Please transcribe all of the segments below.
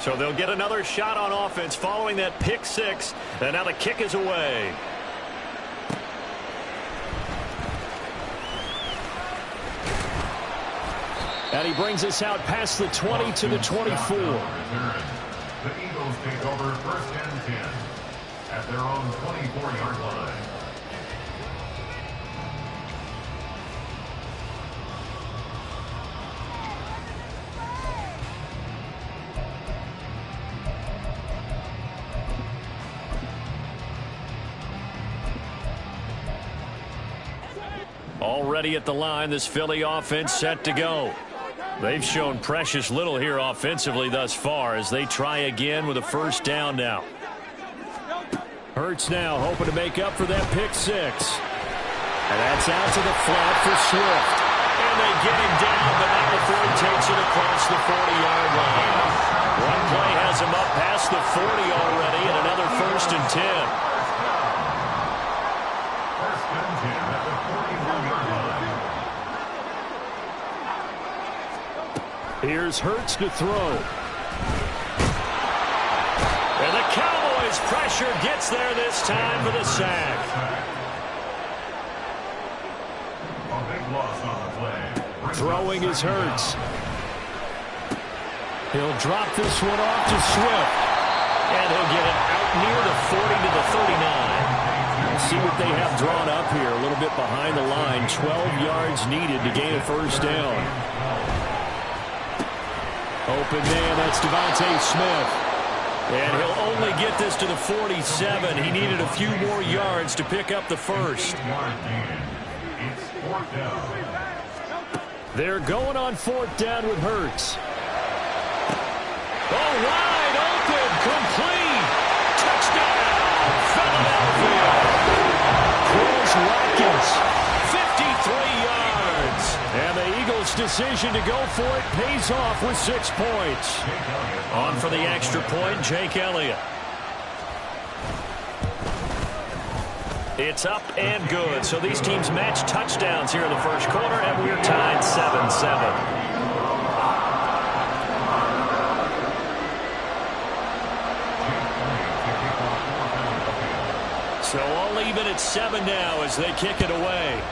So they'll get another shot on offense following that pick six. And now the kick is away. And he brings us out past the 20 to the 24. The Eagles take over first and 10 at their own 24-yard line. Already at the line, this Philly offense set to go. They've shown precious little here offensively thus far as they try again with a first down now. Hurts now hoping to make up for that pick six. And that's out to the flat for Swift. And they get him down, but not before he takes it across the 40-yard line. One play has him up past the 40 already, and another first and 10. First and 10 at the 41-yard line. Here's Hurts to throw. And the Cowboys' pressure gets there this time for the sack. A big loss on the play. Throwing is Hurts. He'll drop this one off to Swift. And he'll get it out near the 40 to the 39. We'll see what they have drawn up here. A little bit behind the line. 12 yards needed to gain a first down. Open man, that's Devontae Smith. And he'll only get this to the 47. He needed a few more yards to pick up the first. They're going on fourth down with Hurts. Oh, wide open, complete. Touchdown, Philadelphia. Chris Watkins, 53 yards. And the Eagles' decision to go for it pays off with 6 points. On for the extra point, Jake Elliott. It's up and good. So these teams match touchdowns here in the first quarter, and we're tied 7-7. So all even at 7 now as they kick it away.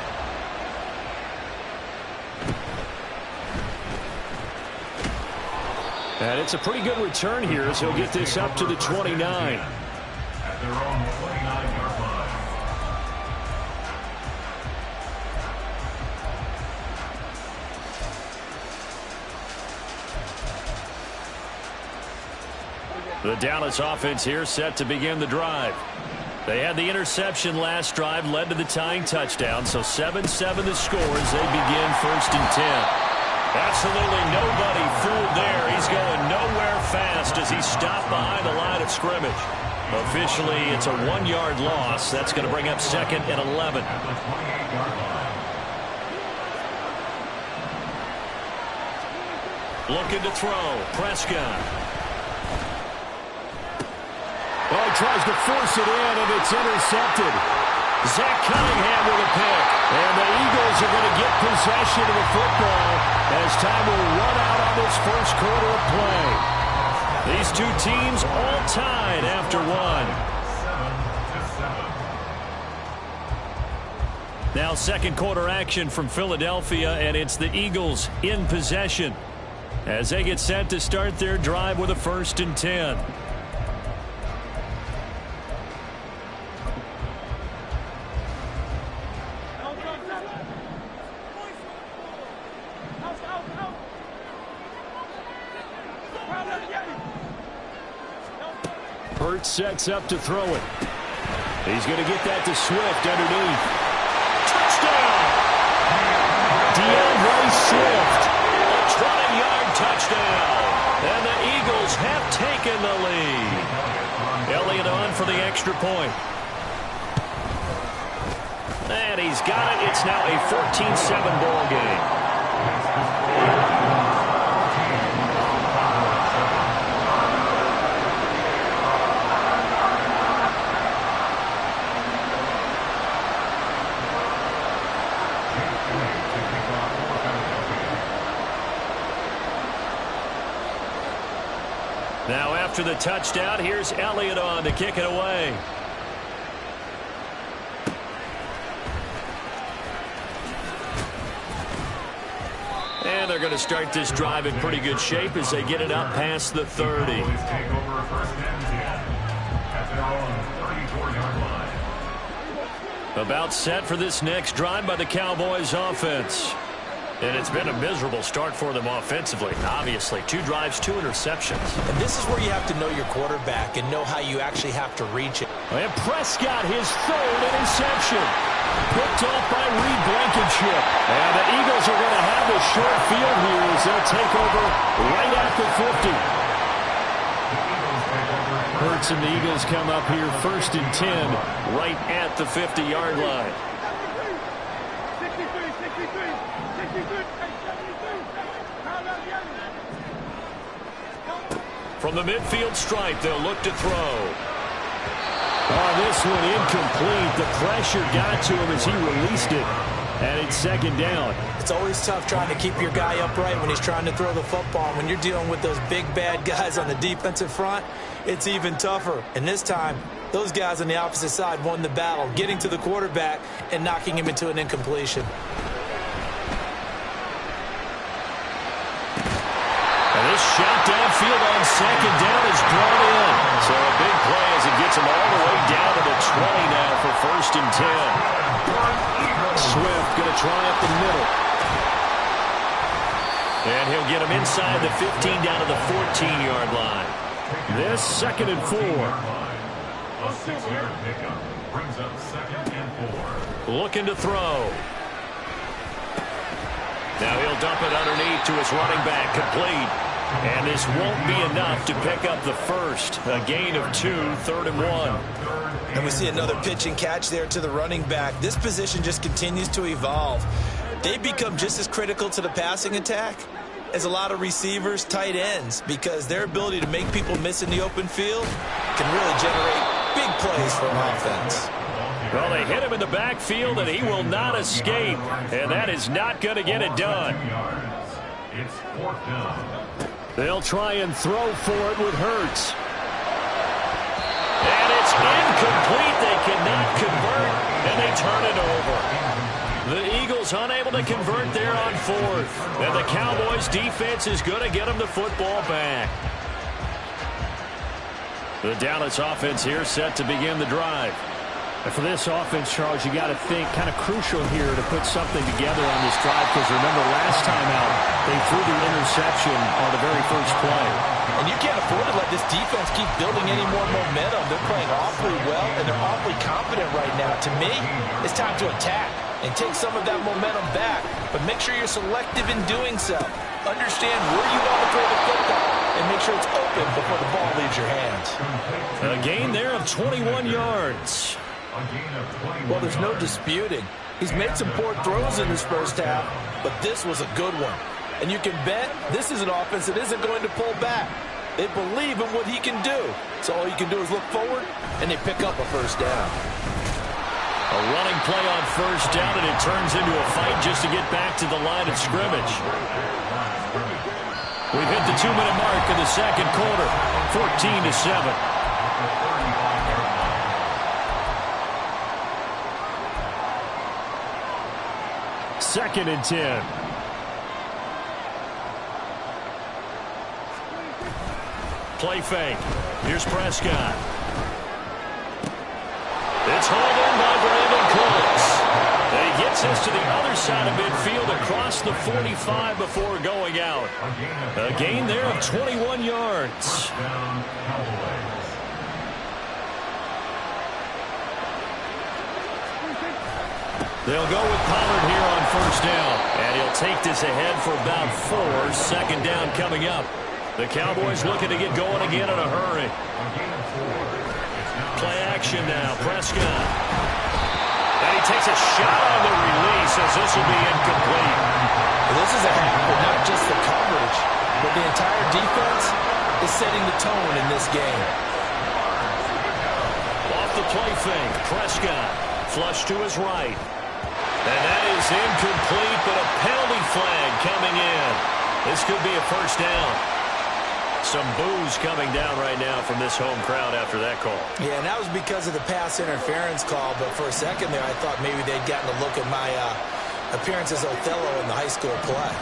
And it's a pretty good return here as he'll get this up to the 29. At their own 29-yard line. The Dallas offense here set to begin the drive. They had the interception last drive, led to the tying touchdown, so 7-7 the score as they begin first and 10. Absolutely nobody fooled there. He's going nowhere fast as he stopped behind the line of scrimmage. Officially, it's a 1-yard loss. That's going to bring up second and 11. Looking to throw. Prescott. Well, he tries to force it in, and it's intercepted. Zach Cunningham with a pick. And the Eagles are going to get possession of the football as time will run out on this first quarter of play. These two teams all tied after one. 7-7. Now second quarter action from Philadelphia, and it's the Eagles in possession as they get set to start their drive with a first and 10. Hurts sets up to throw it. He's going to get that to Swift underneath. Touchdown! DeAndre Swift. A 20-yard touchdown. And the Eagles have taken the lead. Elliott on for the extra point. And he's got it. It's now a 14-7 ball game. Now after the touchdown, here's Elliott on to kick it away. And they're going to start this drive in pretty good shape as they get it up past the 30. Take over first and 10 at their own 34-yard line. About set for this next drive by the Cowboys offense. And it's been a miserable start for them offensively. Obviously, 2 drives, 2 interceptions. And this is where you have to know your quarterback and know how you actually have to reach it. And Prescott, his 3rd interception. Picked off by Reed Blankenship. And the Eagles are going to have a short field here as they'll take over right at the 50. Hurts and the Eagles come up here 1st and 10 right at the 50-yard line. From the midfield stripe, they'll look to throw. Oh, this one incomplete. The pressure got to him as he released it. And it's 2nd down. It's always tough trying to keep your guy upright when he's trying to throw the football. When you're dealing with those big, bad guys on the defensive front, it's even tougher. And this time, those guys on the opposite side won the battle, getting to the quarterback and knocking him into an incompletion. This shot downfield on 2nd down is brought in. So a big play as it gets him all the way down to the 20 now for 1st and 10. Swift going to try up the middle. And he'll get him inside the 15 down to the 14-yard line. This 2nd and 4. A 6-yard pickup brings up 2nd and 4. Looking to throw. Now he'll dump it underneath to his running back, complete. And this won't be enough to pick up the first. A gain of 2, 3rd and 1. And we see another pitch and catch there to the running back. This position just continues to evolve. They become just as critical to the passing attack as a lot of receivers, tight ends, because their ability to make people miss in the open field can really generate big plays for an offense. Well, they hit him in the backfield, and he will not escape. And that is not going to get it done. It's 4th down. They'll try and throw for it with Hurts. And it's incomplete. They cannot convert, and they turn it over. The Eagles unable to convert there on 4th. And the Cowboys defense is going to get them the football back. The Dallas offense here set to begin the drive. And for this offense, Charles, you got to think kind of crucial here to put something together on this drive, because remember last time out, they threw the interception on the very first play. And you can't afford to let this defense keep building any more momentum. They're playing awfully well, and they're awfully confident right now. To me, it's time to attack and take some of that momentum back. But make sure you're selective in doing so. Understand where you want to throw the football, and make sure it's open before the ball leaves your hands. A gain there of 21 yards. Well, there's no disputing. He's made some poor throws in this first half, but this was a good one. And you can bet this is an offense that isn't going to pull back. They believe in what he can do. So all you can do is look forward, and they pick up a first down. A running play on first down, and it turns into a fight just to get back to the line of scrimmage. We've hit the 2-minute mark in the second quarter, 14-7. 2nd and 10. Play fake. Here's Prescott. It's hauled in by Brandon Cooks. And he gets us to the other side of midfield across the 45 before going out. A gain there of 21 yards. They'll go with Pollard here on first down. And he'll take this ahead for about 4. 2nd down coming up. The Cowboys looking to get going again in a hurry. Play action now. Prescott. And he takes a shot on the release as this will be incomplete. Well, this is a half where not just the coverage, but the entire defense is setting the tone in this game. Off the play fake. Prescott. Flush to his right. And that is incomplete, but a penalty flag coming in. This could be a first down. Some boos coming down right now from this home crowd after that call. Yeah, and that was because of the pass interference call, but for a second there I thought maybe they'd gotten a look at my appearance as Othello in the high school play.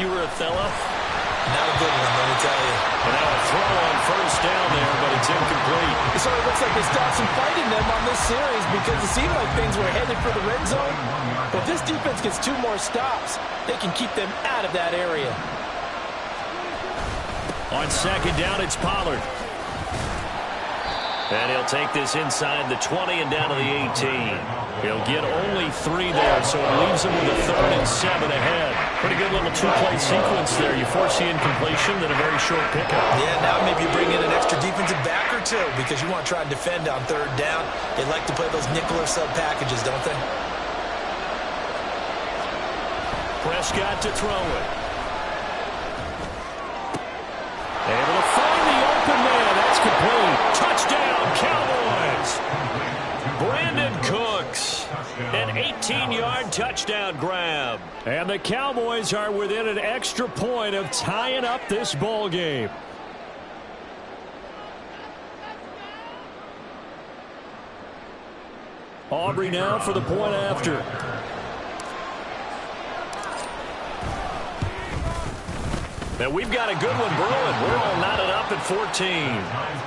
You were Othello? Not a good one, let me tell you. And now a throw on first down there, but it's incomplete. It sort of looks like they stopped some fight in them on this series because it seemed like things were headed for the red zone. But if this defense gets 2 more stops, they can keep them out of that area. On second down, it's Pollard. And he'll take this inside the 20 and down to the 18. He'll get only 3 there, so it leaves him with a 3rd and 7 ahead. Pretty good little 2-play sequence there. You force the incompletion, then a very short pickup. Yeah, now maybe you bring in an extra defensive back or 2 because you want to try and defend on 3rd down. They like to play those nickel or sub packages, don't they? Prescott to throw it. Able to find the open man. That's complete. Touchdown, Cowboys. Brandon Cooks. An 18-yard touchdown grab. And the Cowboys are within an extra point of tying up this ball game. Aubrey now for the point after. Now we've got a good one brewing. We're all knotted up at 14.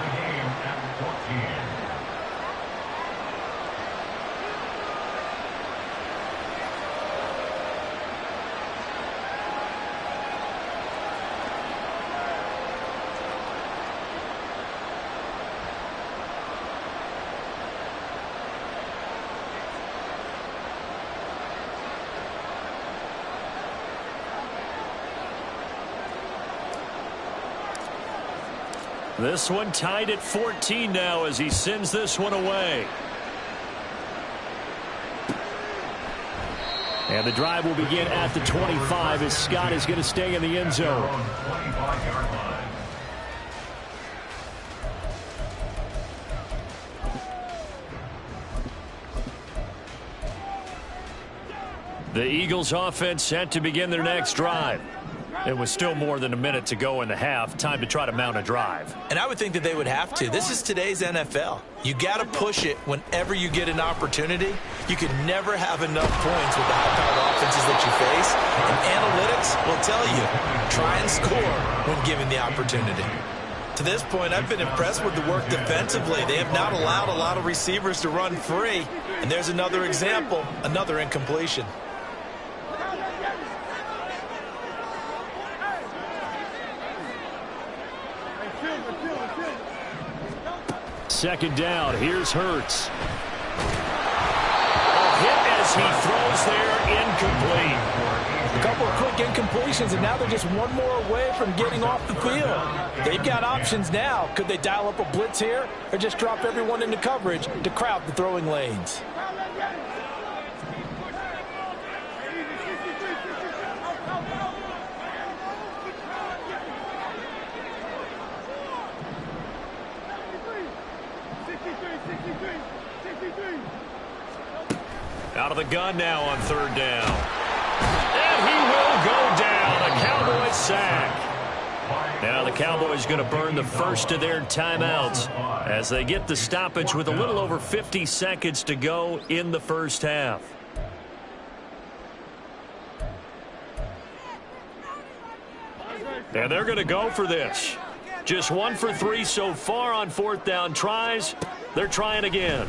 This one tied at 14 now as he sends this one away. And the drive will begin at the 25 as Scott is going to stay in the end zone. The Eagles offense set to begin their next drive. It was still more than a minute to go in the half. Time to try to mount a drive. And I would think that they would have to. This is today's NFL. You got to push it whenever you get an opportunity. You can never have enough points with the high-powered offenses that you face. And analytics will tell you, try and score when given the opportunity. To this point, I've been impressed with the work defensively. They have not allowed a lot of receivers to run free. And there's another example, another incompletion. Second down. Here's Hurts. A hit as he throws there, incomplete. A couple of quick incompletions, and now they're just one more away from getting off the field. They've got options now. Could they dial up a blitz here or just drop everyone into coverage to crowd the throwing lanes? Out of the gun now on 3rd down. And he will go down. A Cowboys sack. Now the Cowboys going to burn the first of their timeouts as they get the stoppage with a little over 50 seconds to go in the first half. And they're going to go for this. Just 1 for 3 so far on 4th down tries. They're trying again.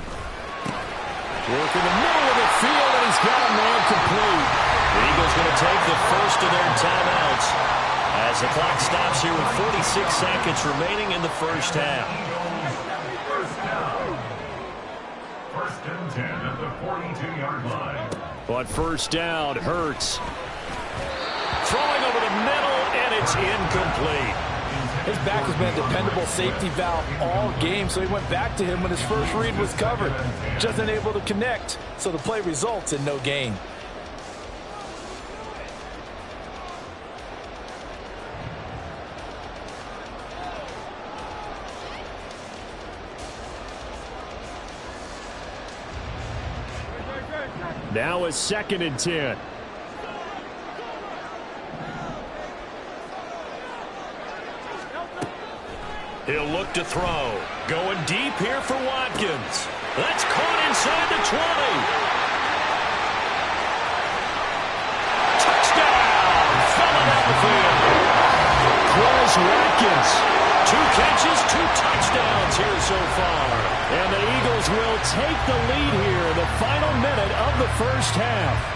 Work in the middle of the field, and he's got a man complete. The Eagles going to take the first of their timeouts as the clock stops here with 46 seconds remaining in the first half. First and 10 at the 42-yard line. But first down, Hurts. Throwing over the middle, and it's incomplete. His back has been a dependable safety valve all game, so he went back to him when his first read was covered. Just unable to connect, so the play results in no gain. Now a 2nd and 10. He'll look to throw. Going deep here for Watkins. That's caught inside the 20. Touchdown! Falling out the field. Quez Watkins. 2 catches, 2 touchdowns here so far. And the Eagles will take the lead here in the final minute of the first half.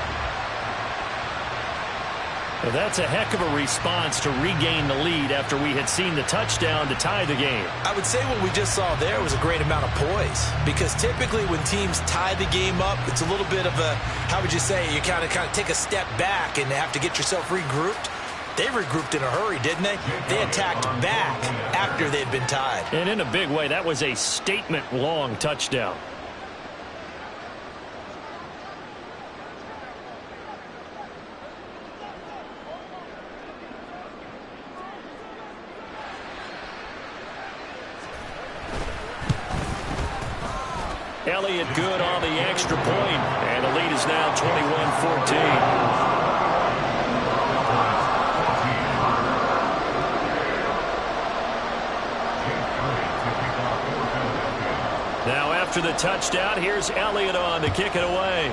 Well, that's a heck of a response to regain the lead after we had seen the touchdown to tie the game. I would say what we just saw there was a great amount of poise, because typically when teams tie the game up, it's a little bit of a, how would you say, you kind of take a step back and have to get yourself regrouped. They regrouped in a hurry, didn't they? They attacked back after they'd been tied. And in a big way, that was a statement-long touchdown. Elliott good on the extra point, and the lead is now 21-14. Now after the touchdown, here's Elliott on to kick it away.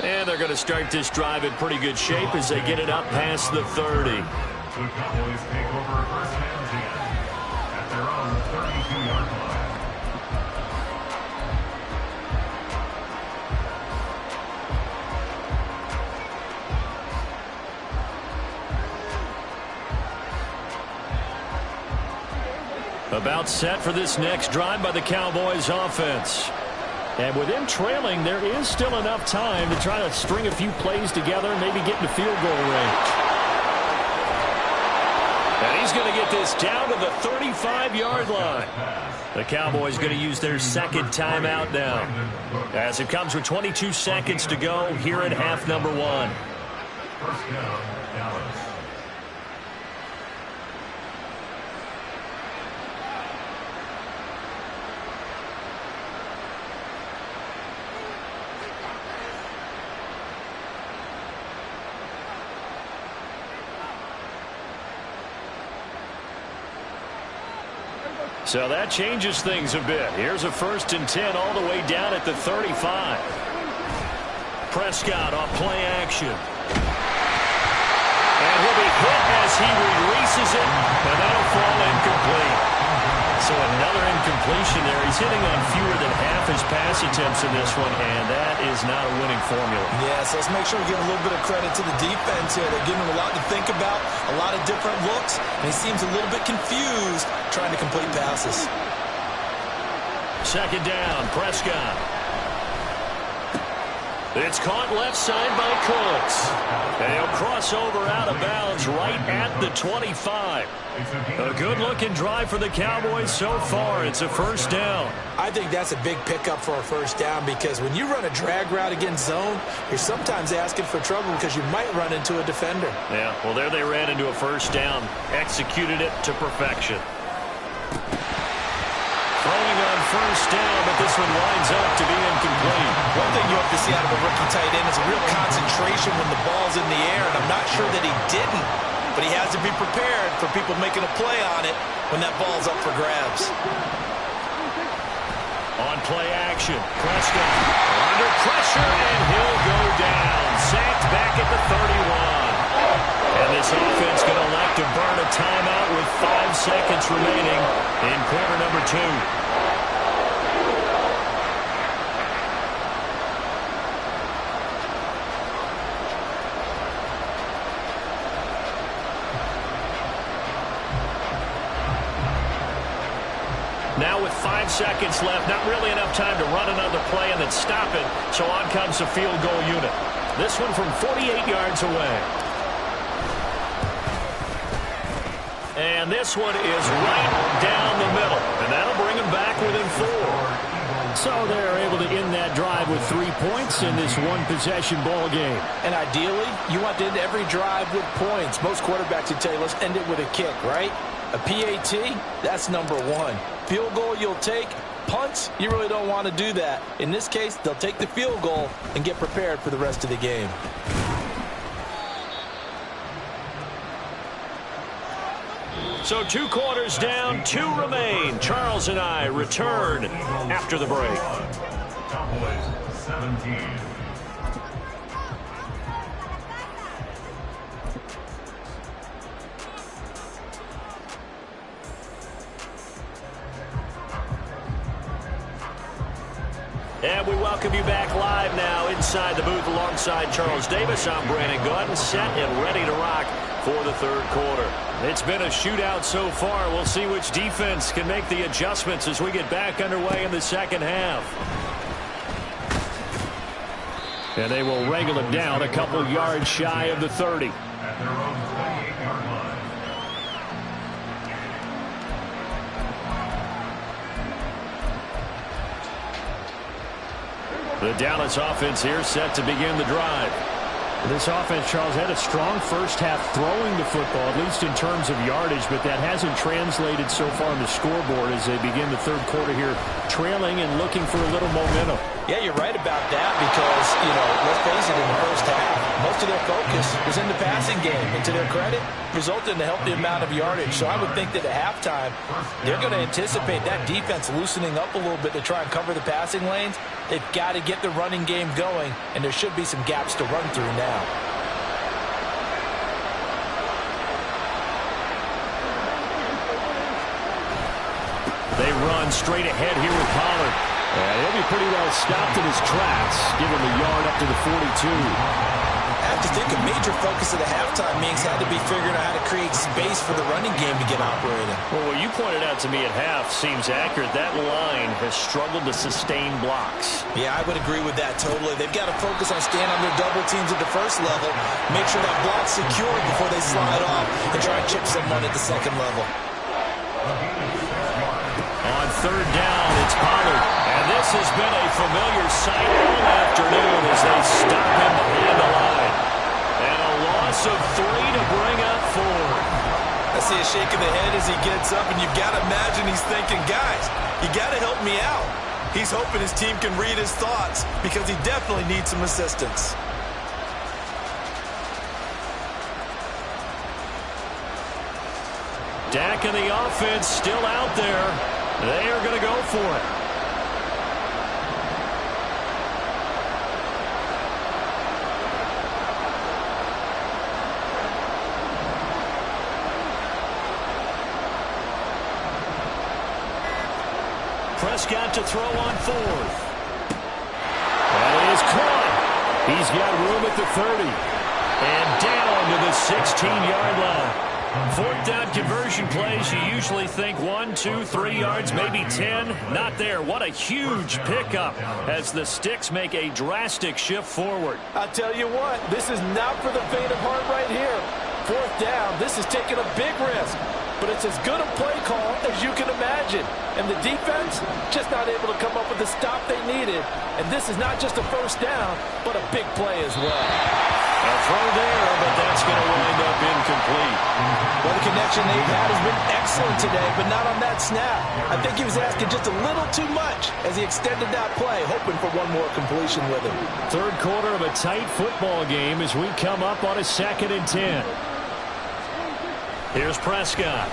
And they're going to start this drive in pretty good shape as they get it up past the 30. The Cowboys take over first and 10 at their own 32-yard line. About set for this next drive by the Cowboys offense. And with them trailing, there is still enough time to try to string a few plays together and maybe get into field goal range. And he's going to get this down to the 35-yard line. The Cowboys going to use their second timeout now, as it comes with 22 seconds to go here at half number 1. First down, Dallas. So that changes things a bit. Here's a 1st and 10 all the way down at the 35. Prescott on play action. And he'll be hit as he releases it, and that'll fall incomplete. So another incompletion there. He's hitting on fewer than half his pass attempts in this one, and that is not a winning formula. Yeah, so let's make sure we give a little bit of credit to the defense here. They're giving him a lot to think about, a lot of different looks, and he seems a little bit confused trying to complete passes. Second down, Prescott. It's caught left side by Cooks. And he'll cross over out of bounds right at the 25. A good-looking drive for the Cowboys so far. It's a first down. I think that's a big pickup for a first down, because when you run a drag route against zone, you're sometimes asking for trouble because you might run into a defender. Yeah, well, there they ran into a first down. Executed it to perfection. Throwing on first down, but this one winds up to be incomplete. One thing you have to see out of a rookie tight end is a real concentration when the ball's in the air, and I'm not sure that he didn't, but he has to be prepared for people making a play on it when that ball's up for grabs. On play action, Prescott under pressure, and he'll go down. Sacked back at the 31. And this offense going to elect to burn a timeout with 5 seconds remaining in quarter number 2. Now with 5 seconds left, not really enough time to run another play and then stop it. So on comes the field goal unit. This one from 48 yards away. And this one is right down the middle. And that'll bring them back within 4. So they're able to end that drive with 3 points in this one-possession ball game. And ideally, you want to end every drive with points. Most quarterbacks would tell you, let's end it with a kick, right? A PAT, that's number 1. Field goal you'll take. Punts, you really don't want to do that. In this case, they'll take the field goal and get prepared for the rest of the game. So 2 quarters down, 2 remain. Charles and I return after the break. Cowboys 17. And we welcome you back live now inside the booth alongside Charles Davis. I'm Brandon Gaudin, set and ready to rock for the 3rd quarter. It's been a shootout so far. We'll see which defense can make the adjustments as we get back underway in the 2nd half. And they will wrangle it down a couple yards shy of the 30. At their own 28-yard line. The Dallas offense here set to begin the drive. This offense, Charles, had a strong first half throwing the football, at least in terms of yardage, but that hasn't translated so far on the scoreboard as they begin the 3rd quarter here, trailing and looking for a little momentum. Yeah, you're right about that because, let's face it, in the first half, most of their focus was in the passing game. And to their credit, resulted in a healthy amount of yardage. So I would think that at halftime, they're going to anticipate that defense loosening up a little bit to try and cover the passing lanes. They've got to get the running game going, and there should be some gaps to run through now. They run straight ahead here with Pollard. And he'll be pretty well stopped in his tracks, give him a yard up to the 42. I have to think a major focus of the halftime meetings had to be figuring out how to create space for the running game to get operating. Well, what you pointed out to me at half seems accurate. That line has struggled to sustain blocks. Yeah, I would agree with that totally. They've got to focus on staying on their double teams at the first level, make sure that block's secured before they slide off, and try and chip someone at the 2nd level. On 3rd down, it's Pollard. And this has been a familiar sight all afternoon as they stop him behind the line. And a loss of 3 to bring up 4. I see a shake of the head as he gets up, and you've got to imagine he's thinking, guys, you got to help me out. He's hoping his team can read his thoughts because he definitely needs some assistance. Dak and the offense still out there. They are going to go for it. Prescott to throw on 4th. That is caught. He's got room at the 30. And down to the 16-yard line. 4th down conversion plays, you usually think 1, 2, 3 yards, maybe 10. Not there. What a huge pickup as the Sticks make a drastic shift forward. I tell you what, this is not for the faint of heart right here. 4th down, this is taking a big risk. But it's as good a play call as you can imagine. And the defense just not able to come up with the stop they needed. And this is not just a 1st down, but a big play as well. A throw there, but that's going to wind up incomplete. Well, the connection they've had has been excellent today, but not on that snap. I think he was asking just a little too much as he extended that play, hoping for one more completion with him. 3rd quarter of a tight football game as we come up on a 2nd and 10. Here's Prescott.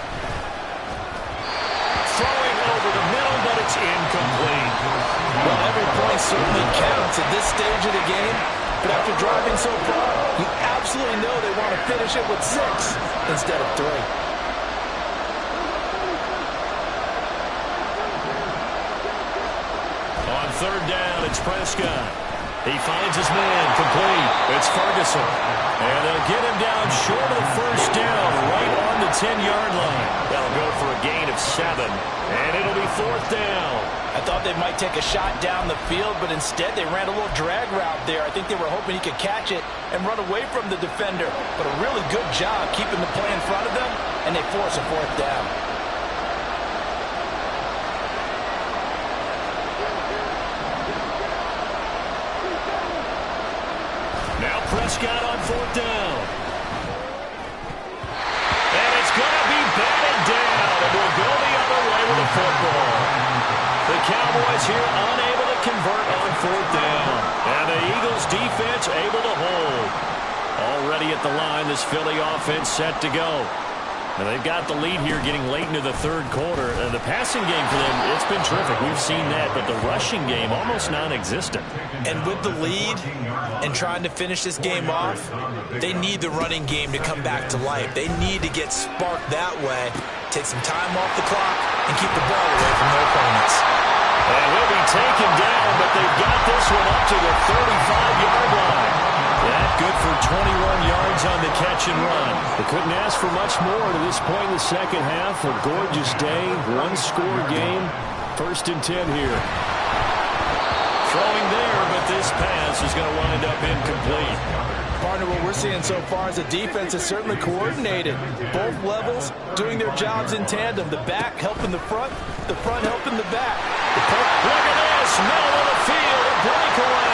Throwing over the middle, but it's incomplete. Well, every point certainly counts at this stage of the game. But after driving so far, you absolutely know they want to finish it with 6 instead of 3. On 3rd down, it's Prescott. He finds his man, complete. It's Ferguson. And they'll get him down short of the 1st down, right on the 10-yard line. That'll go for a gain of 7, and it'll be 4th down. I thought they might take a shot down the field, but instead they ran a little drag route there. I think they were hoping he could catch it and run away from the defender. But a really good job keeping the play in front of them, and they force a 4th down. Now Prescott on 4th down. And it's going to be batted down, and we'll go the other way with the football. The Cowboys here unable to convert on 4th down. And the Eagles defense able to hold. Already at the line, this Philly offense set to go. And they've got the lead here getting late into the third quarter. The passing game for them, it's been terrific. We've seen that, but the rushing game almost non-existent. And with the lead and trying to finish this game off, they need the running game to come back to life. They need to get sparked that way, take some time off the clock, and keep the ball away from their opponents. And he'll be taken down, but they've got this one up to the 35-yard line. That good for 21 yards on the catch and run. They couldn't ask for much more to this point in the second half. A gorgeous day, one-score game. 1st and 10 here. Throwing there, but this pass is going to wind up incomplete. Partner, what we're seeing so far is the defense is certainly coordinated. Both levels doing their jobs in tandem. The back helping the front helping the back. Look at this, middle of the field, a breakaway.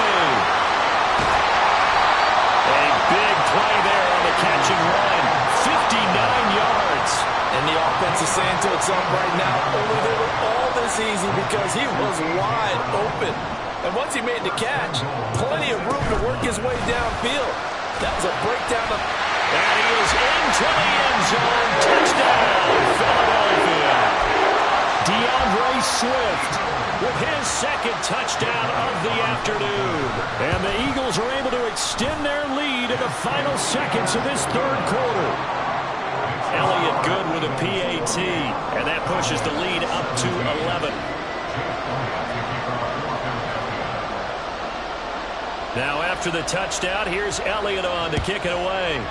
A big play there on the catch and run. 59 yards. And the offense is saying to itself right now, only they were all this easy because he was wide open. And once he made the catch, plenty of room to work his way downfield. That was a breakdown of... And he is into the end zone. Touchdown, Philadelphia. DeAndre Swift with his second touchdown of the afternoon. And the Eagles are able to extend their lead in the final seconds of this third quarter. Elliott good with a PAT, and that pushes the lead up to 11. Now after the touchdown, here's Elliott on to kick it away.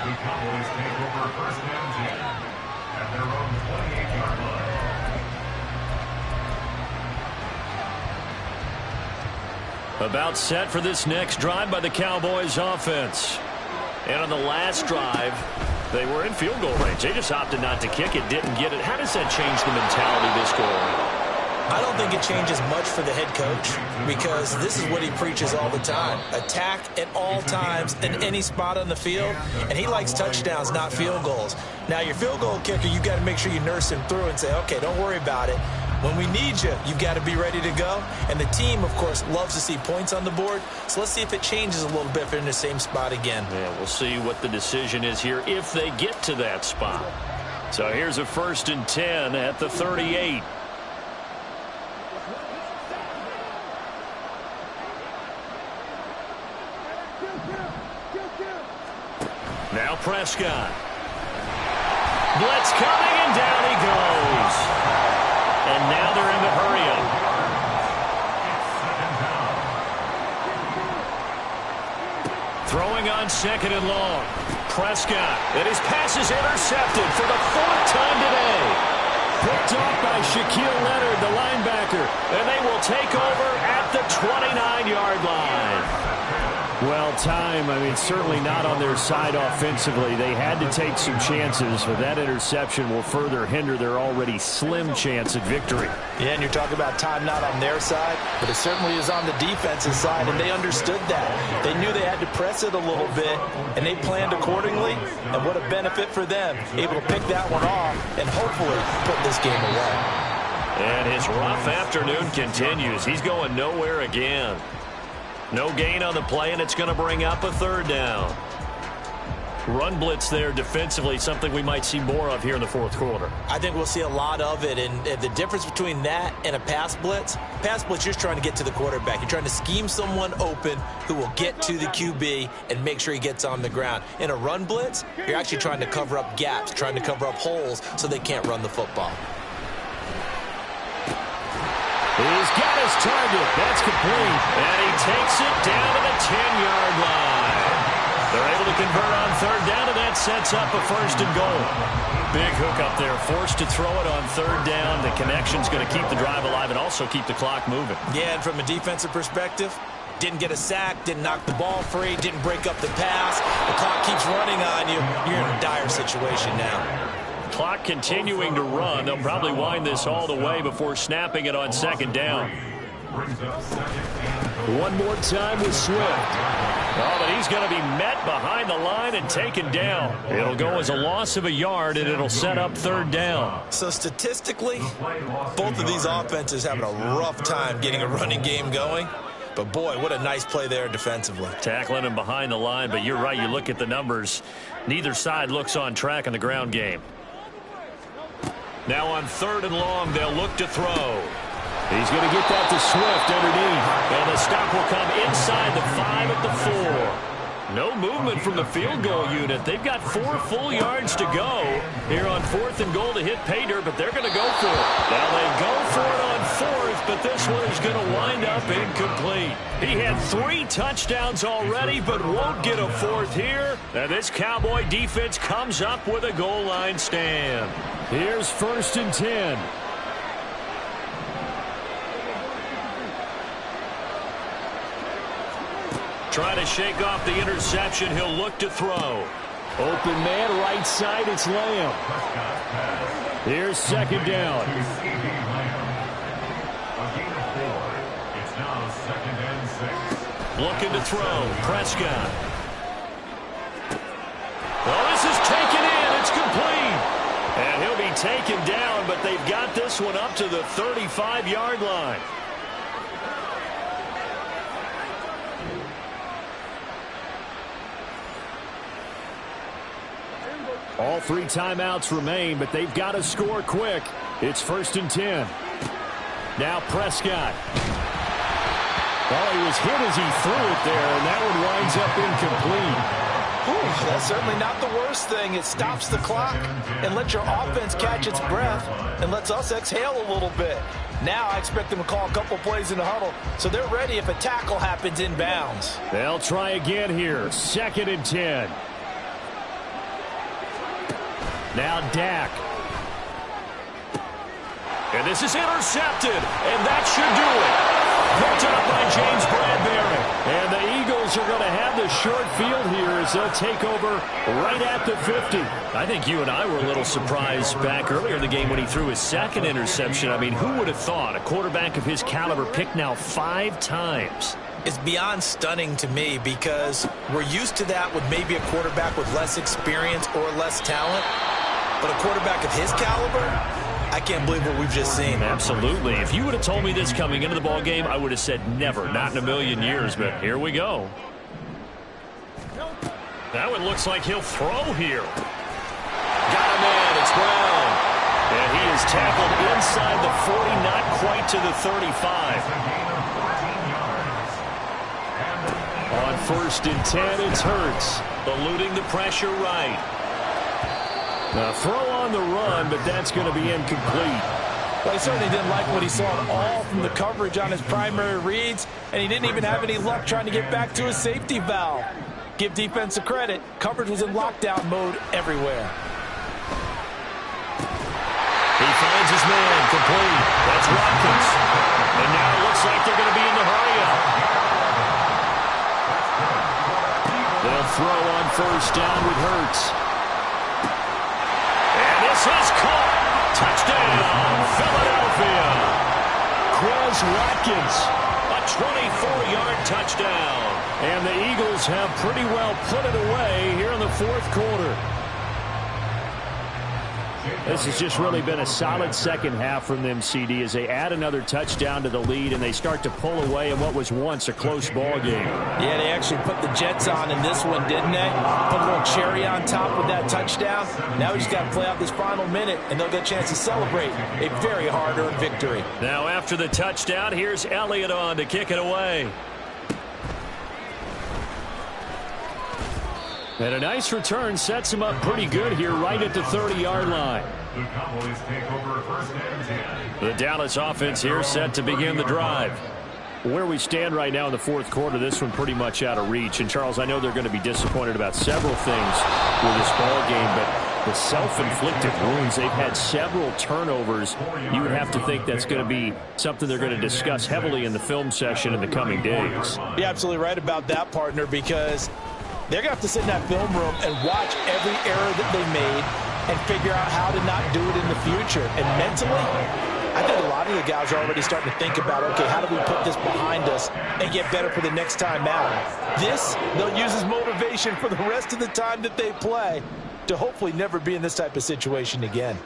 The Cowboys take over 1st and 10 at their own 28-yard line. About set for this next drive by the Cowboys offense. And on the last drive, they were in field goal range. They just opted not to kick it, didn't get it. How does that change the mentality this goal? I don't think it changes much for the head coach because this is what he preaches all the time. Attack at all times in any spot on the field, and he likes touchdowns, not field goals. Now, your field goal kicker, you've got to make sure you nurse him through and say, okay, don't worry about it. When we need you, you've got to be ready to go. And the team, of course, loves to see points on the board. So let's see if it changes a little bit if they're in the same spot again. Yeah, we'll see what the decision is here if they get to that spot. So here's a 1st and 10 at the 38. Now Prescott. Blitz coming, and down he goes. And now they're in the hurry-up. Throwing on 2nd and long. Prescott, and his pass is intercepted for the 4th time today. Picked off by Shaquille Leonard, the linebacker. And they will take over at the 29-yard line. Well, certainly not on their side offensively. They had to take some chances, but that interception will further hinder their already slim chance at victory. Yeah, and you're talking about time not on their side, but it certainly is on the defensive side, and they understood that. They knew they had to press it a little bit, and they planned accordingly, and what a benefit for them, able to pick that one off and hopefully put this game away. And his rough afternoon continues. He's going nowhere again. No gain on the play, and it's going to bring up a 3rd down. Run blitz there defensively, something we might see more of here in the 4th quarter. I think we'll see a lot of it, and the difference between that and a pass blitz, you're just trying to get to the quarterback. You're trying to scheme someone open who will get to the QB and make sure he gets on the ground. In a run blitz, you're actually trying to cover up gaps, trying to cover up holes so they can't run the football. He's got his target. That's complete. And he takes it down to the 10-yard line. They're able to convert on 3rd down, and that sets up a 1st and goal. Big hook up there. Forced to throw it on 3rd down. The connection's going to keep the drive alive and also keep the clock moving. Yeah, and from a defensive perspective, didn't get a sack, didn't knock the ball free, didn't break up the pass. The clock keeps running on you. You're in a dire situation now. Clock continuing to run. They'll probably wind this all the way before snapping it on 2nd down. One more time with Swift. Oh, but he's going to be met behind the line and taken down. It'll go as a loss of a yard, and it'll set up 3rd down. So statistically, both of these offenses having a rough time getting a running game going. But, boy, what a nice play there defensively. Tackling him behind the line, but you're right. You look at the numbers. Neither side looks on track in the ground game. Now on 3rd and long, they'll look to throw. He's going to get that to Swift underneath. And the stop will come inside the 5 at the 4. No movement from the field goal unit. They've got 4 full yards to go here on 4th and goal to hit pay dirt, but they're going to go for it. Now they go for it on 4th, but this one is going to wind up incomplete. He had 3 touchdowns already, but won't get a 4th here. And this Cowboy defense comes up with a goal line stand. Here's 1st and 10. Trying to shake off the interception. He'll look to throw. Open man, right side, it's Lamb. Here's 2nd down. A gain of 4. It's now 2nd and 6. Looking to throw. Prescott. Well, this is taken in. It's complete. And he'll be taken down, but they've got this one up to the 35-yard line. All 3 timeouts remain, but they've got to score quick. It's 1st and 10. Now Prescott. Well, he was hit as he threw it there, and that one winds up incomplete. Whew, that's certainly not the worst thing. It stops the clock and lets your offense catch its breath and lets us exhale a little bit. Now I expect them to call a couple plays in the huddle, so they're ready if a tackle happens inbounds. They'll try again here. 2nd and 10. Now Dak. And this is intercepted, and that should do it. Picked up by James Bradbury. And the Eagles are going to have the short field here as they'll take over right at the 50. I think you and I were a little surprised back earlier in the game when he threw his 2nd interception. I mean, who would have thought a quarterback of his caliber picked now 5 times? It's beyond stunning to me because we're used to that with maybe a quarterback with less experience or less talent. But a quarterback of his caliber, I can't believe what we've just seen. Absolutely. If you would have told me this coming into the ball game, I would have said never, not in a million years. But here we go. That one looks like he'll throw here. Got him in. It's Brown. And he is tackled inside the 40, not quite to the 35. On 1st and 10, it's Hurts. Eluding the pressure right. Now throw on the run, but that's going to be incomplete. Well, he certainly didn't like what he saw at all from the coverage on his primary reads, and he didn't even have any luck trying to get back to his safety valve. Give defense a credit. Coverage was in lockdown mode everywhere. He finds his man, complete. That's Watkins. And now it looks like they're going to be in the hurry-up. They'll throw on 1st down with Hurts. This is caught. Touchdown, Philadelphia. Quez Watkins, a 24-yard touchdown. And the Eagles have pretty well put it away here in the 4th quarter. This has just really been a solid 2nd half from them, CD, as they add another touchdown to the lead and they start to pull away in what was once a close ball game. Yeah, they actually put the Jets on in this one, didn't they? Put a little cherry on top with that touchdown. Now we just got to play out this final minute, and they'll get a chance to celebrate a very hard-earned victory. Now after the touchdown, here's Elliott on to kick it away. And a nice return sets him up pretty good here right at the 30-yard line. The Cowboys take over 1st and 10. The Dallas offense here set to begin the drive. Where we stand right now in the 4th quarter, this one pretty much out of reach. And, Charles, I know they're going to be disappointed about several things with this ball game, but the self-inflicted wounds, they've had several turnovers. You would have to think that's going to be something they're going to discuss heavily in the film session in the coming days. You're absolutely right about that, partner, because they're going to have to sit in that film room and watch every error that they made and figure out how to not do it in the future. And mentally, I think a lot of the guys are already starting to think about, okay, how do we put this behind us and get better for the next time out? This, they'll use as motivation for the rest of the time that they play to hopefully never be in this type of situation again.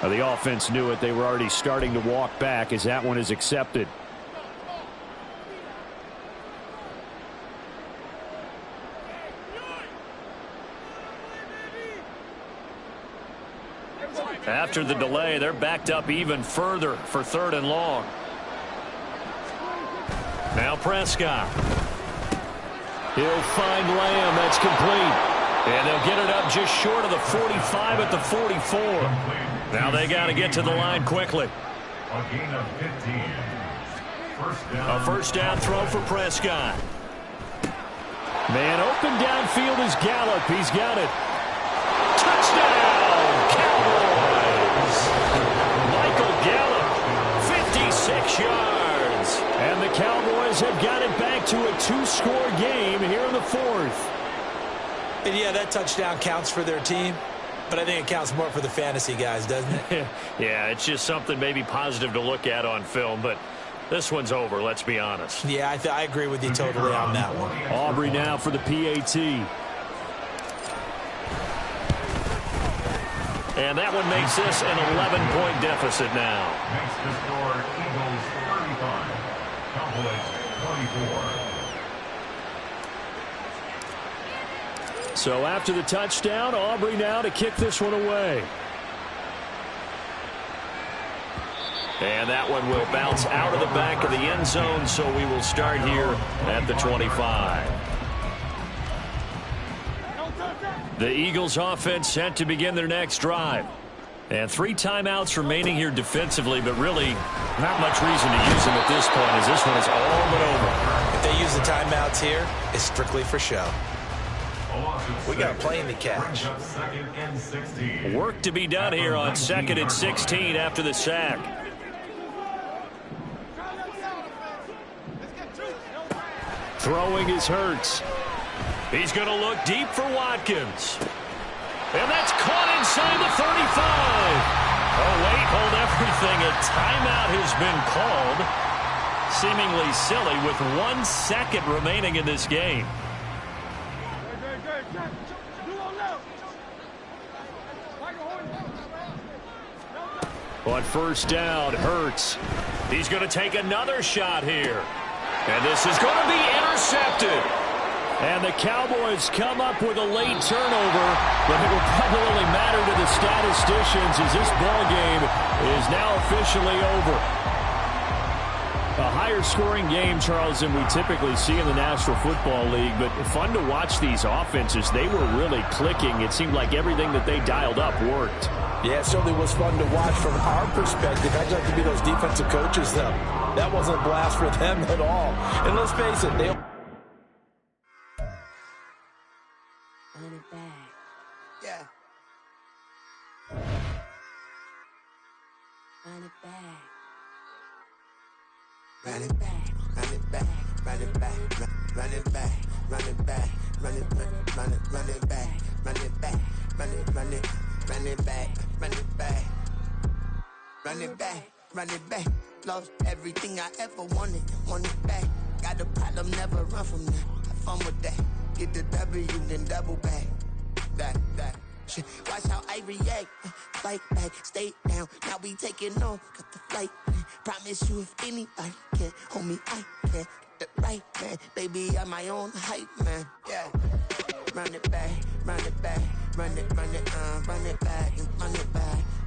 The offense knew it. They were already starting to walk back as that one is accepted. After the delay, they're backed up even further for 3rd and long. Now Prescott. He'll find Lamb. That's complete. And they'll get it up just short of the 45 at the 44. Now they got to get to the line quickly. A gain of 15. A first down throw for Prescott. Man open downfield is Gallup. He's got it. Touchdown, Cowboys. Michael Gallup, 56 yards. And the Cowboys have got it back to a 2-score game here in the 4th. And yeah, that touchdown counts for their team, but I think it counts more for the fantasy guys, doesn't it? Yeah, it's just something maybe positive to look at on film, but this one's over, let's be honest. Yeah, I agree with you totally on that one. Aubrey now for the PAT. And that one makes this an 11-point deficit now. Makes the score Eagles 35, Cowboys 24. So after the touchdown, Aubrey now to kick this one away. And that one will bounce out of the back of the end zone, so we will start here at the 25. The Eagles offense set to begin their next drive. And 3 timeouts remaining here defensively, but really not much reason to use them at this point as this one is all but over. If they use the timeouts here, it's strictly for show. We got a plane to catch. Work to be done here on 2nd and 16 after the sack. Throwing is Hurts. He's going to look deep for Watkins. And that's caught inside the 35. Oh, wait, hold everything. A timeout has been called. Seemingly silly with 1 second remaining in this game. On first down, Hurts. He's going to take another shot here. And this is going to be intercepted. And the Cowboys come up with a late turnover, but it will probably only matter to the statisticians as this ball game is now officially over. A higher scoring game, Charles, than we typically see in the National Football League, but fun to watch these offenses. They were really clicking. It seemed like everything that they dialed up worked. Yeah, it certainly was fun to watch from our perspective. I'd like to be those defensive coaches, though. That wasn't a blast for them at all. And let's face it, they... Run it back. Yeah. Run it back. Run it back. Run it back. Run it back. Run it back. Run it back. Run it back. Run it back. Run it back. Run it run it run it back. Run it back. Run it back. Run it back. Lost everything I ever wanted. Want it back. Got a problem, never run from that. Have fun with that. Get the W, then double back. That. Shit. Watch how I react. Fight back, stay down. Now we taking off. Got the flight. Promise you if anybody can hold me, I can. Get the right man. Baby, I'm my own hype man. Yeah. Run it back. Run it back. Run it back. Run it back.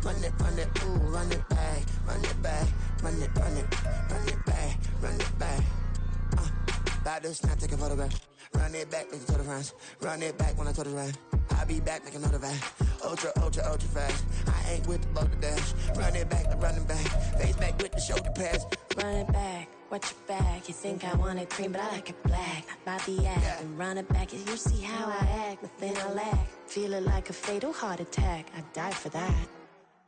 Run it, ooh, run it back. Run it back. Run it back. Run it back. About to snap, take a photograph. Run it back, make it to the runs. Run it back when I told it right. I'll be back, make another back. Ultra fast. I ain't with the boat to dash. Run it back, I'm running back. Face back with the shoulder pads. Run it back, watch your back. You think I want it cream, but I like it black. Not by the act. Yeah. And run it back, you see how I act. Nothing I lack. Feeling like a fatal heart attack. I'd die for that.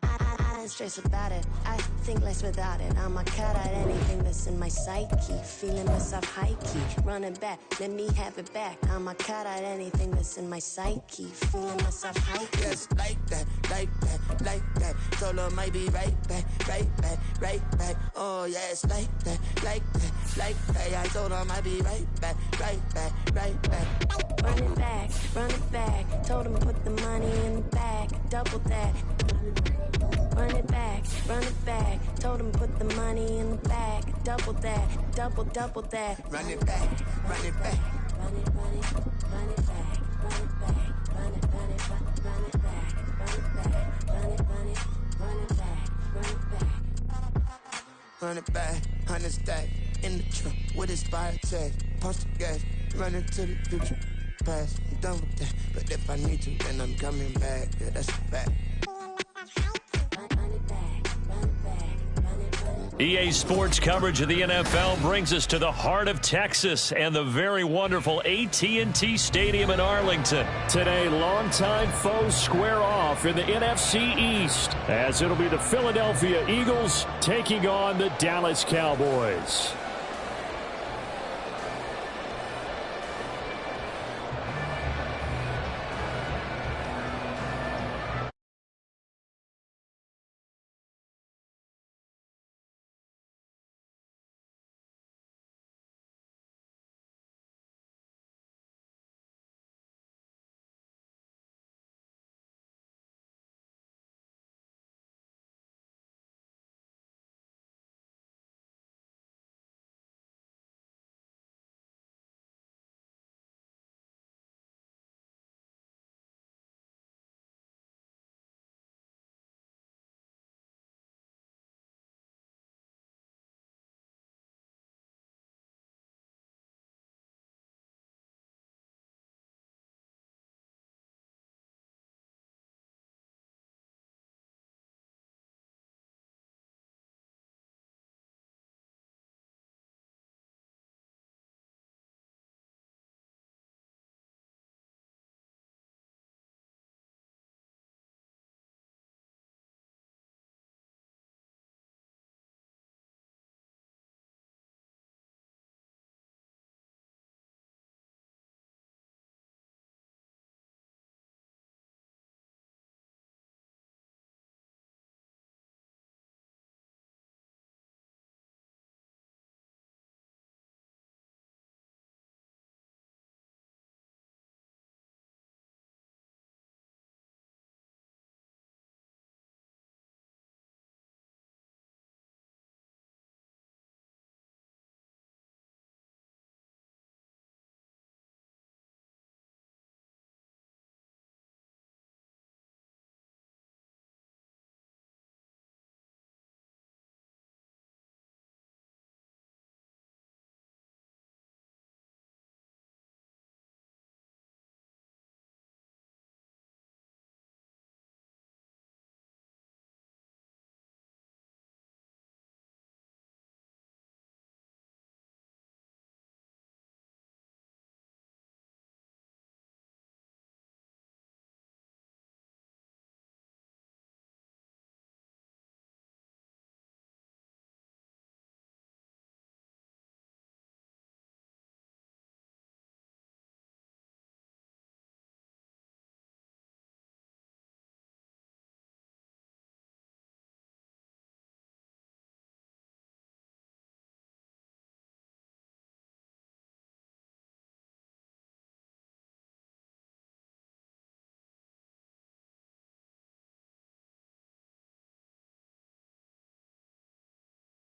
I don't stress about it. I think less without it. I'ma cut out anything that's in my psyche. Feeling myself high-key. Running back, let me have it back. I'ma cut out anything that's in my psyche. Feeling myself high-key. Yes, like that. Told her might be right back. Oh, yes, like that. I told her might be right back. Run it back. Told him put the money in the bag. Double that. Run it double that, double that. Run it back, run it back. Run it back, run it back, run it back, run it back, run it back, run it back. Run it back, 100 stack in the trunk with his fire tag. Post the gas, running to the future. Past, I'm done with that. But if I need to, then I'm coming back. Yeah, that's a fact. EA Sports coverage of the NFL brings us to the heart of Texas and the very wonderful AT&T Stadium in Arlington. Today, longtime foes square off in the NFC East, as it'll be the Philadelphia Eagles taking on the Dallas Cowboys.